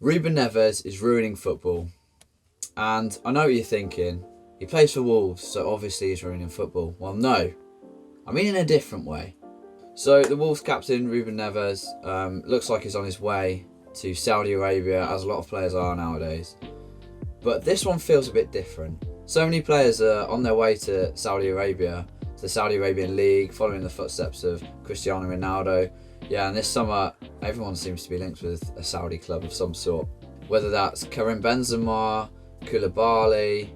Ruben Neves is ruining football. And I know what you're thinking. He plays for Wolves, so obviously he's ruining football. Well, no. I mean in a different way. So the Wolves captain, Ruben Neves, looks like he's on his way to Saudi Arabia, as a lot of players are nowadays. But this one feels a bit different. So many players are on their way to Saudi Arabia, to the Saudi Arabian League, following the footsteps of Cristiano Ronaldo. Yeah, and this summer, everyone seems to be linked with a Saudi club of some sort. Whether that's Karim Benzema, Koulibaly,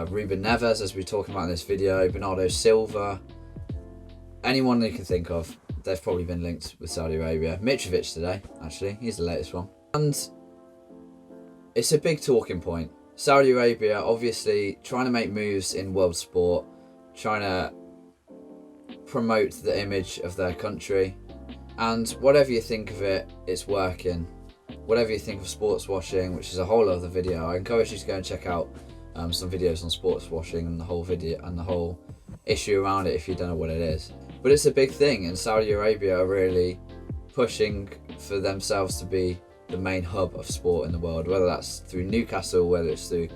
Ruben Neves, as we're talking about in this video, Bernardo Silva, anyone you can think of, they've probably been linked with Saudi Arabia. Mitrovic today, actually, he's the latest one. And it's a big talking point. Saudi Arabia, obviously, trying to make moves in world sport, trying to promote the image of their country. And whatever you think of it, it's working. Whatever you think of sports washing, which is a whole other video, I encourage you to go and check out some videos on sports washing and the whole video and the whole issue around it if you don't know what it is. But it's a big thing, and Saudi Arabia are really pushing for themselves to be the main hub of sport in the world, whether that's through Newcastle, whether it's through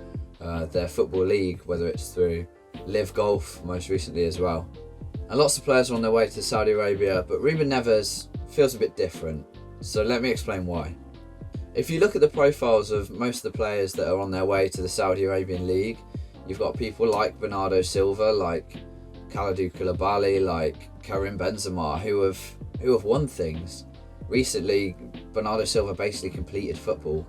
their football league, whether it's through Live Golf most recently as well. And lots of players are on their way to Saudi Arabia, but Ruben Neves feels a bit different. So let me explain why. If you look at the profiles of most of the players that are on their way to the Saudi Arabian League, you've got people like Bernardo Silva, like Kalidou Koulibaly, like Karim Benzema, who have won things. Recently, Bernardo Silva basically completed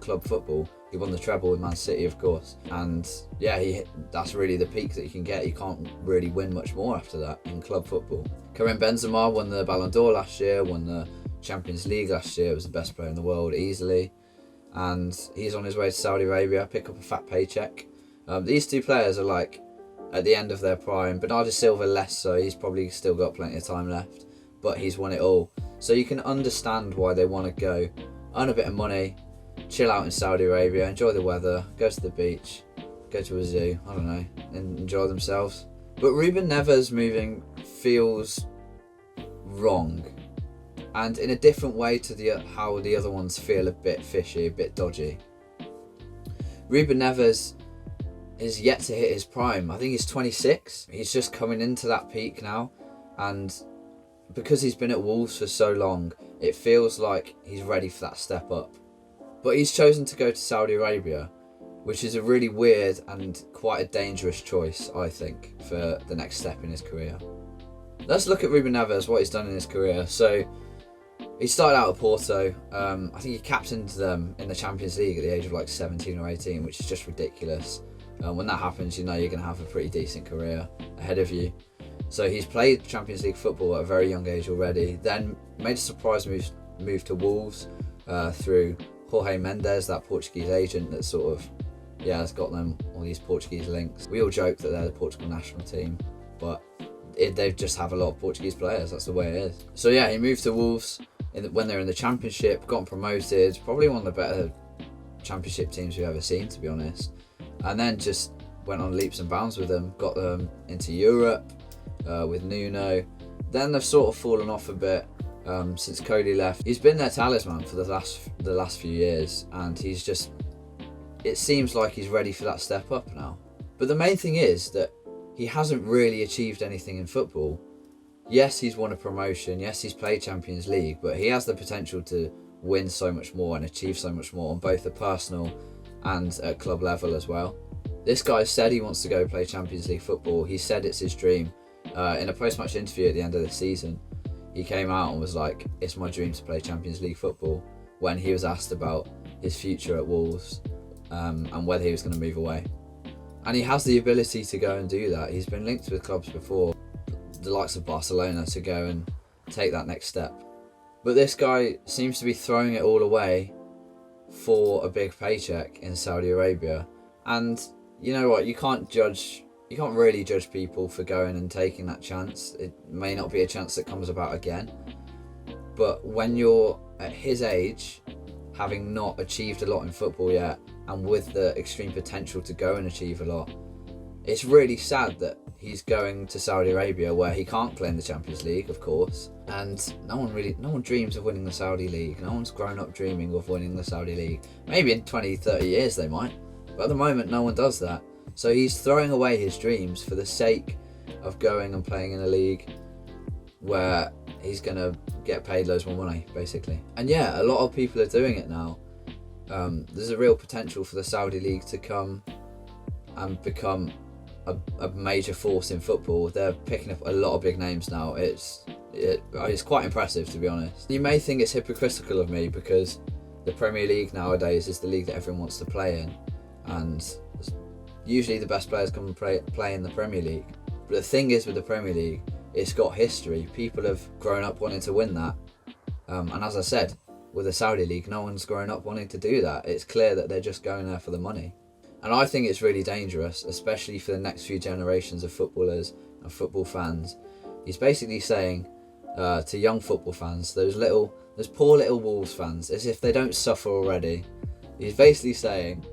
club football. He won the treble with Man City, of course. And yeah, that's really the peak that you can get. You can't really win much more after that in club football. Karim Benzema won the Ballon d'Or last year, won the Champions League last year, was the best player in the world easily. And he's on his way to Saudi Arabia, pick up a fat paycheck. These two players are like at the end of their prime. Bernardo Silva less so, he's probably still got plenty of time left, but he's won it all. So you can understand why they want to go, earn a bit of money, chill out in Saudi Arabia, enjoy the weather, go to the beach, go to a zoo, I don't know, and enjoy themselves. But Ruben Neves moving feels wrong, and in a different way to how the other ones feel a bit fishy, a bit dodgy. Ruben Neves is yet to hit his prime. I think he's 26. He's just coming into that peak now, and because he's been at Wolves for so long, it feels like he's ready for that step up. But he's chosen to go to Saudi Arabia, which is a really weird and quite a dangerous choice, I think, for the next step in his career. Let's look at Ruben Neves, what he's done in his career. So he started out at Porto. I think he captained them in the Champions League at the age of like 17 or 18, which is just ridiculous. When that happens, you know you're going to have a pretty decent career ahead of you. So he's played Champions League football at a very young age already. Then made a surprise move to Wolves through Jorge Mendes, that Portuguese agent that sort of has got them all these Portuguese links. We all joke that they're the Portugal national team, but they just have a lot of Portuguese players. That's the way it is. So yeah, he moved to Wolves when they're in the Championship, got promoted. Probably one of the better Championship teams we've ever seen, to be honest. And then just went on leaps and bounds with them, got them into Europe with Nuno. Then they've sort of fallen off a bit since Cody left. He's been their talisman for the last few years, and it seems like he's ready for that step up now. But the main thing is that he hasn't really achieved anything in football. Yes, he's won a promotion. Yes, he's played Champions League, but he has the potential to win so much more and achieve so much more on both the personal and at club level as well. This guy said he wants to go play Champions League football. He said it's his dream. In a post-match interview at the end of the season, he came out and was like, it's my dream to play Champions League football, when he was asked about his future at Wolves and whether he was going to move away. And he has the ability to go and do that. He's been linked with clubs before, the likes of Barcelona, to go and take that next step. But this guy seems to be throwing it all away for a big paycheck in Saudi Arabia. And you know what, you can't really judge people for going and taking that chance. It may not be a chance that comes about again, but when you're at his age, having not achieved a lot in football yet, and with the extreme potential to go and achieve a lot, it's really sad that he's going to Saudi Arabia where he can't play in the Champions League, of course, and no one dreams of winning the Saudi League. No one's grown up dreaming of winning the Saudi League. Maybe in 20, 30 years they might, but at the moment no one does that. So he's throwing away his dreams for the sake of going and playing in a league where he's going to get paid loads more money, basically. And yeah, a lot of people are doing it now. There's a real potential for the Saudi League to come and become a major force in football. They're picking up a lot of big names now. It's quite impressive, to be honest. You may think it's hypocritical of me because the Premier League nowadays is the league that everyone wants to play in, and usually the best players come and play in the Premier League. But the thing is with the Premier League, it's got history. People have grown up wanting to win that, and as I said, with the Saudi League, no one's grown up wanting to do that. It's clear that they're just going there for the money. And I think it's really dangerous, especially for the next few generations of footballers and football fans. He's basically saying to young football fans, those poor little Wolves fans, as if they don't suffer already, he's basically saying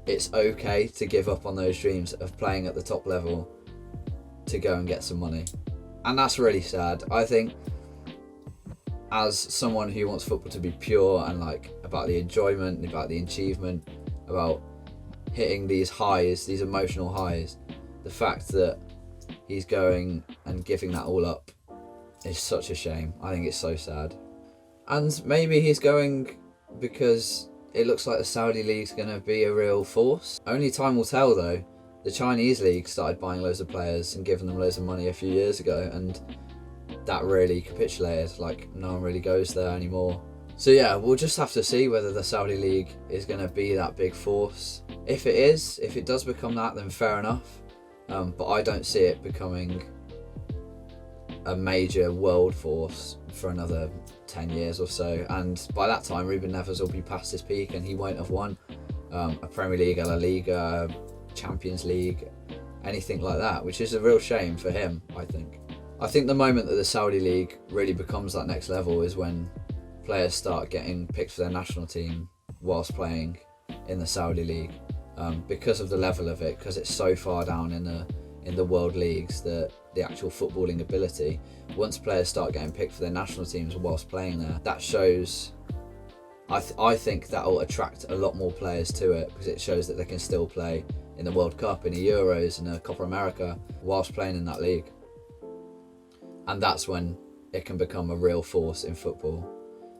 it's okay to give up on those dreams of playing at the top level to go and get some money. And that's really sad. I think as someone who wants football to be pure and like about the enjoyment, about the achievement, about hitting these highs, these emotional highs, the fact that he's going and giving that all up is such a shame. I think it's so sad. And maybe he's going because it looks like the Saudi League's going to be a real force. Only time will tell though. The Chinese League started buying loads of players and giving them loads of money a few years ago, and that really capitulated. Like, no one really goes there anymore. So yeah, we'll just have to see whether the Saudi League is going to be that big force. If it does become that, then fair enough. But I don't see it becoming a major world force for another 10 years or so. And by that time, Ruben Neves will be past his peak and he won't have won a Premier League, a La Liga, Champions League, anything like that, which is a real shame for him, I think. I think the moment that the Saudi League really becomes that next level is when players start getting picked for their national team whilst playing in the Saudi League, because of the level of it, because it's so far down in the world leagues, the actual footballing ability. Once players start getting picked for their national teams whilst playing there, that shows, I think that'll attract a lot more players to it, because it shows that they can still play in the World Cup, in the Euros, in the Copa America whilst playing in that league. And that's when it can become a real force in football,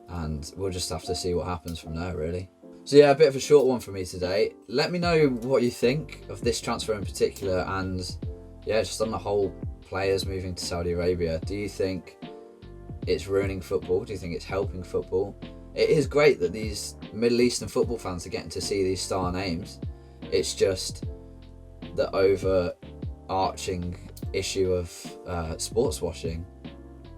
and we'll just have to see what happens from there, really. So yeah, a bit of a short one for me today. Let me know what you think of this transfer in particular, and yeah, just on the whole, players moving to Saudi Arabia. Do you think it's ruining football? Do you think it's helping football? It is great that these Middle Eastern football fans are getting to see these star names. It's just the overarching issue of sports washing,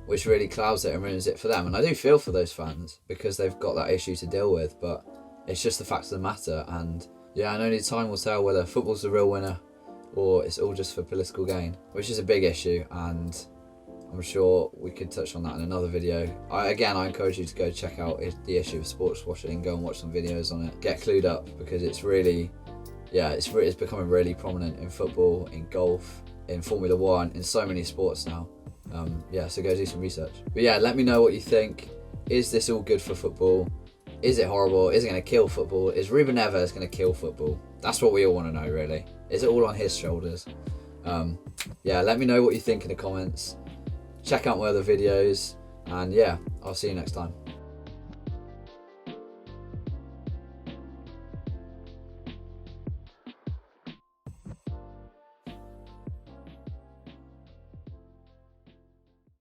which really clouds it and ruins it for them. And I do feel for those fans because they've got that issue to deal with, but it's just the fact of the matter. And yeah, and only time will tell whether football's the real winner or it's all just for political gain, which is a big issue, and I'm sure we could touch on that in another video. I encourage you to go check out the issue of sports washing, go and watch some videos on it, get clued up, because it's really, it's becoming really prominent in football, in golf, in Formula 1, in so many sports now. So go do some research. But yeah, let me know what you think. Is this all good for football? Is it horrible? Is it going to kill football? Is Ruben Neves going to kill football? That's what we all want to know, really. Is it all on his shoulders? Let me know what you think in the comments. Check out my other videos, and yeah, I'll see you next time.